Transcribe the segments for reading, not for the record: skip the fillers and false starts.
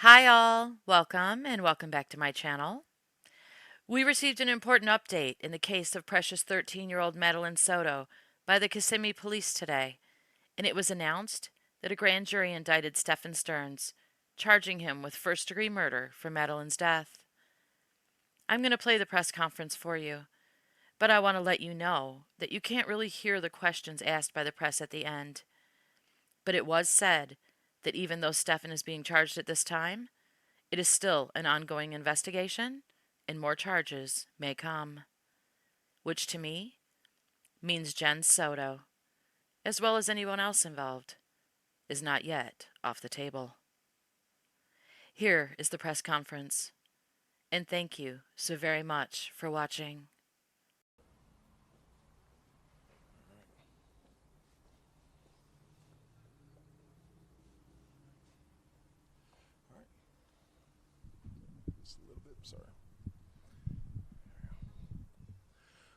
Hi all, welcome and welcome back to my channel. We received an important update in the case of precious 13-year-old MADELINE SOTO by the Kissimmee police today, and it was announced that a grand jury indicted Stephan Stearns, charging him with first-degree murder for MADELINE's death. I'm going to play the press conference for you, but I want to let you know that you can't really hear the questions asked by the press at the end. But it was said that even though Stephan is being charged at this time, it is still an ongoing investigation, and more charges may come. Which to me means Jen Soto, as well as anyone else involved, is not yet off the table. Here is the press conference, and thank you so very much for watching. All right. Just a little bit, sorry.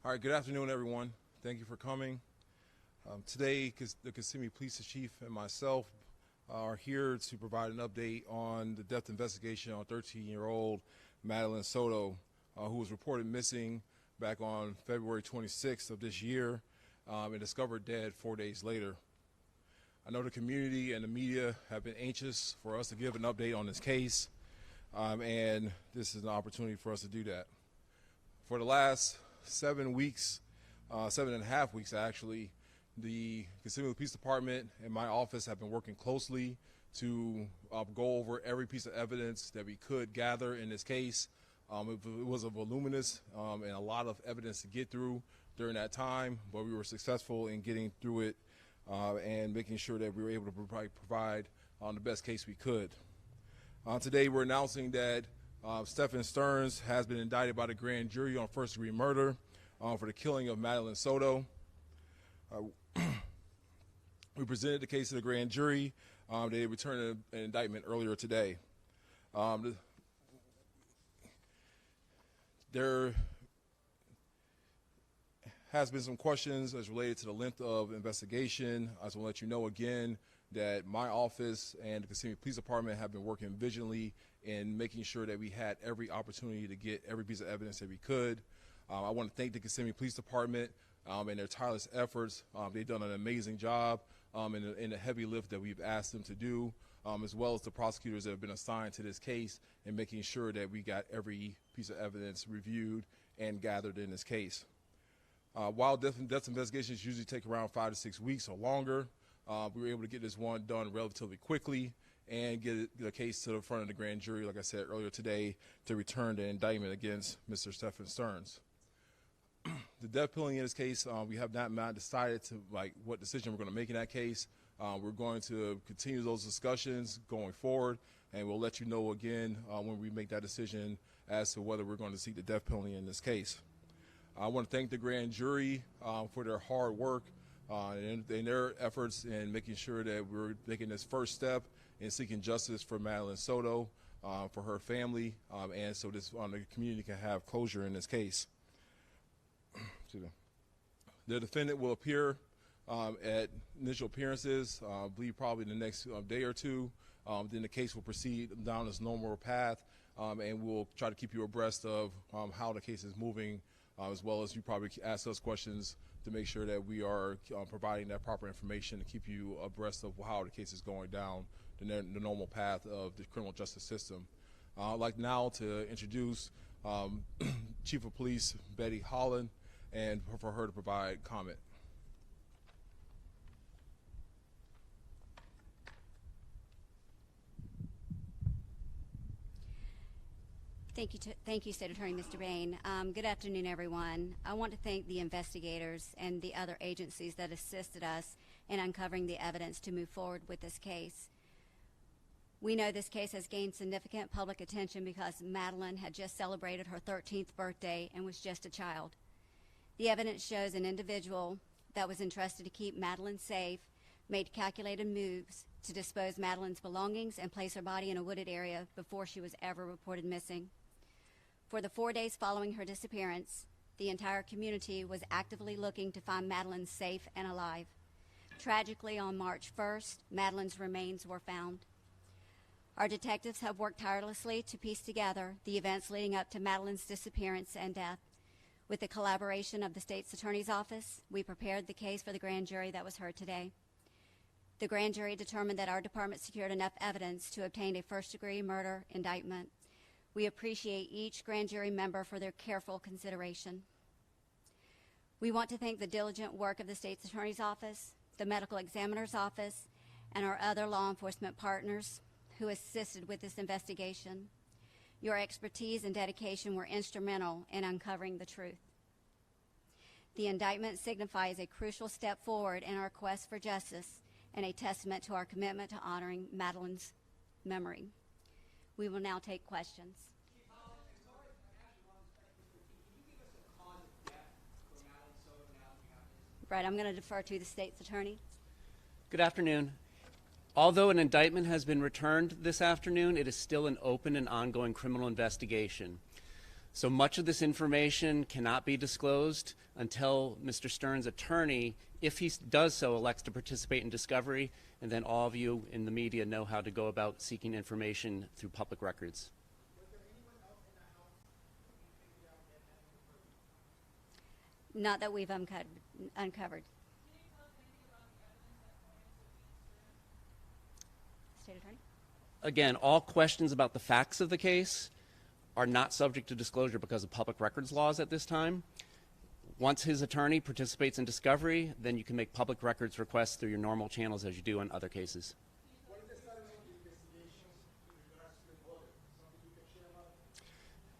All right, good afternoon, everyone. Thank you for coming. Today, the Kissimmee Police Chief and myself are here to provide an update on the death investigation on 13-year-old MADELINE SOTO, who was reported missing back on February 26th of this year and discovered dead 4 days later. I know the community and the media have been anxious for us to give an update on this case, and this is an opportunity for us to do that. For the last 7 weeks, 7.5 weeks actually, the Kissimmee Police Department and my office have been working closely to go over every piece of evidence that we could gather in this case. It was a voluminous and a lot of evidence to get through during that time, but we were successful in getting through it and making sure that we were able to provide the best case we could. Today we're announcing that Stephan Stearns has been indicted by the grand jury on first-degree murder for the killing of MADELINE SOTO. We presented the case to the grand jury. They returned an indictment earlier today. There has been some questions as related to the length of investigation. I just want to let you know again that my office and the Kissimmee Police Department have been working vigilantly in making sure that we had every opportunity to get every piece of evidence that we could. I want to thank the Kissimmee Police Department and their tireless efforts. They've done an amazing job in the heavy lift that we've asked them to do, as well as the prosecutors that have been assigned to this case and making sure that we got every piece of evidence reviewed and gathered in this case. While death investigations usually take around 5 to 6 weeks or longer, we were able to get this one done relatively quickly and get the case to the front of the grand jury, like I said earlier today, to return the indictment against Mr. Stephan Stearns. The death penalty in this case, we have not decided to what decision we're going to make in that case. We're going to continue those discussions going forward, and we'll let you know again when we make that decision as to whether we're going to seek the death penalty in this case. I want to thank the grand jury for their hard work and their efforts in making sure that we're making this first step in seeking justice for MADELINE SOTO, for her family, and so this the community can have closure in this case. The defendant will appear at initial appearances, I believe probably the next day or two. Then the case will proceed down its normal path, and we'll try to keep you abreast of how the case is moving, as well as you probably ask us questions to make sure that we are providing that proper information to keep you abreast of how the case is going down the normal path of the criminal justice system. I'd like now to introduce Chief of Police Betty Holland, and for her to provide comment. Thank you, State Attorney Mr. Bain. Good afternoon, everyone. I want to thank the investigators and the other agencies that assisted us in uncovering the evidence to move forward with this case. We know this case has gained significant public attention because MADELINE had just celebrated her 13th birthday and was just a child. The evidence shows an individual that was entrusted to keep MADELINE safe made calculated moves to dispose MADELINE's belongings and place her body in a wooded area before she was ever reported missing. For the 4 days following her disappearance, the entire community was actively looking to find MADELINE safe and alive. Tragically, on March 1st, MADELINE's remains were found. Our detectives have worked tirelessly to piece together the events leading up to Madeline's disappearance and death. With the collaboration of the state's attorney's office, we prepared the case for the grand jury that was heard today. The grand jury determined that our department secured enough evidence to obtain a first-degree murder indictment. We appreciate each grand jury member for their careful consideration. We want to thank the diligent work of the state's attorney's office, the medical examiner's office, and our other law enforcement partners who assisted with this investigation. Your expertise and dedication were instrumental in uncovering the truth. The indictment signifies a crucial step forward in our quest for justice and a testament to our commitment to honoring Madeline's memory. We will now take questions. Right, I'm going to defer to the state's attorney. Good afternoon. Although an indictment has been returned this afternoon, it is still an open and ongoing criminal investigation. So much of this information cannot be disclosed until Mr. Stern's attorney, if he does so, elects to participate in discovery, and then all of you in the media know how to go about seeking information through public records. Not that we've uncovered. State attorney? Again, all questions about the facts of the case are not subject to disclosure because of public records laws at this time. Once his attorney participates in discovery, then you can make public records requests through your normal channels as you do in other cases.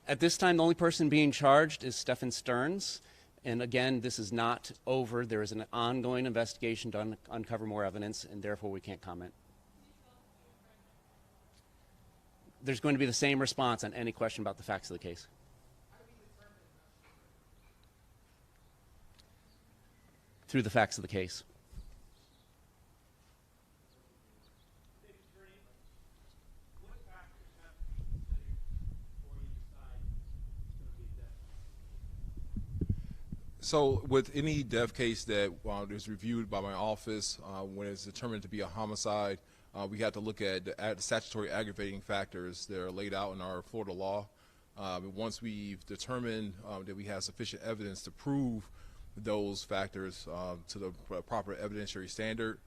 At this time, the only person being charged is Stephan Stearns. And again, this is not over. There is an ongoing investigation to uncover more evidence, and therefore we can't comment. There's going to be the same response on any question about the facts of the case. Through the facts of the case. So with any death case that is reviewed by my office, when it's determined to be a homicide, we have to look at the statutory aggravating factors that are laid out in our Florida law. Once we've determined that we have sufficient evidence to prove those factors to the proper evidentiary standard,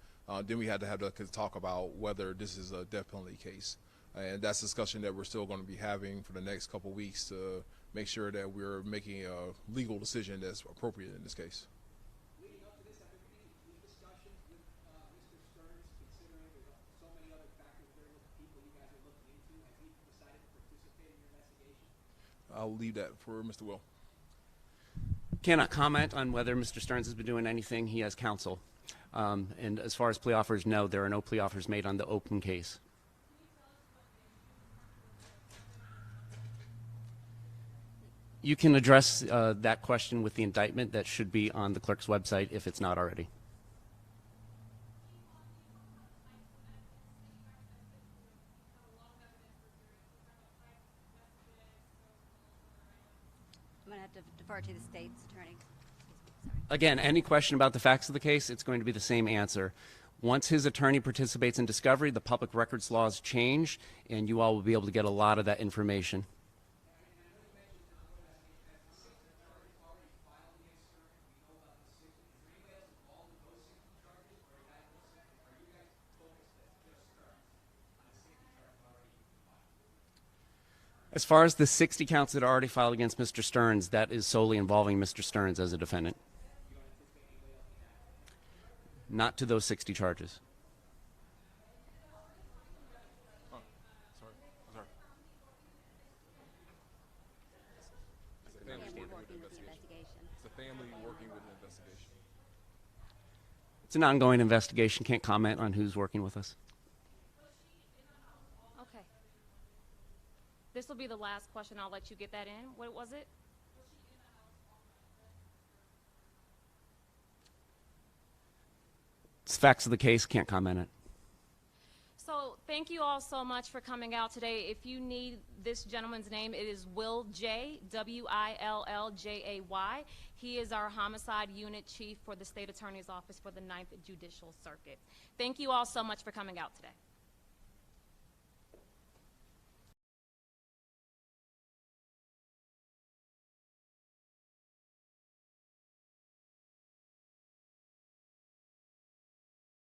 then we had to have to talk about whether this is a death penalty case. And that's a discussion that we're still going to be having for the next couple of weeks to make sure that we're making a legal decision that's appropriate in this case. Leading up to this, have there been any discussions with Mr. Stearns, considering there's so many other factors there with people you guys are looking into? Has he decided to participate in your investigation? I'll leave that for Mr. Will. Cannot comment on whether Mr. Stearns has been doing anything. He has counsel. And as far as plea offers, no, there are no plea offers made on the open case. You can address that question with the indictment that should be on the clerk's website if it's not already. I'm going to have to defer to the state's attorney. Sorry. Again, any question about the facts of the case, it's going to be the same answer. Once his attorney participates in discovery, the public records laws change, and you all will be able to get a lot of that information. As far as the 60 counts that are already filed against Mr. Stearns, that is solely involving Mr. Stearns as a defendant. Not to those 60 charges. Oh, sorry. The family working with the investigation. It's the family working with the investigation. It's an ongoing investigation. Can't comment on who's working with us. Okay. This will be the last question. I'll let you get that in. What was it? It's facts of the case. Can't comment on it. So thank you all so much for coming out today. If you need this gentleman's name, it is Will J, W-I-L-L-J-A-Y. He is our homicide unit chief for the state attorney's office for the 9th Judicial Circuit. Thank you all so much for coming out today.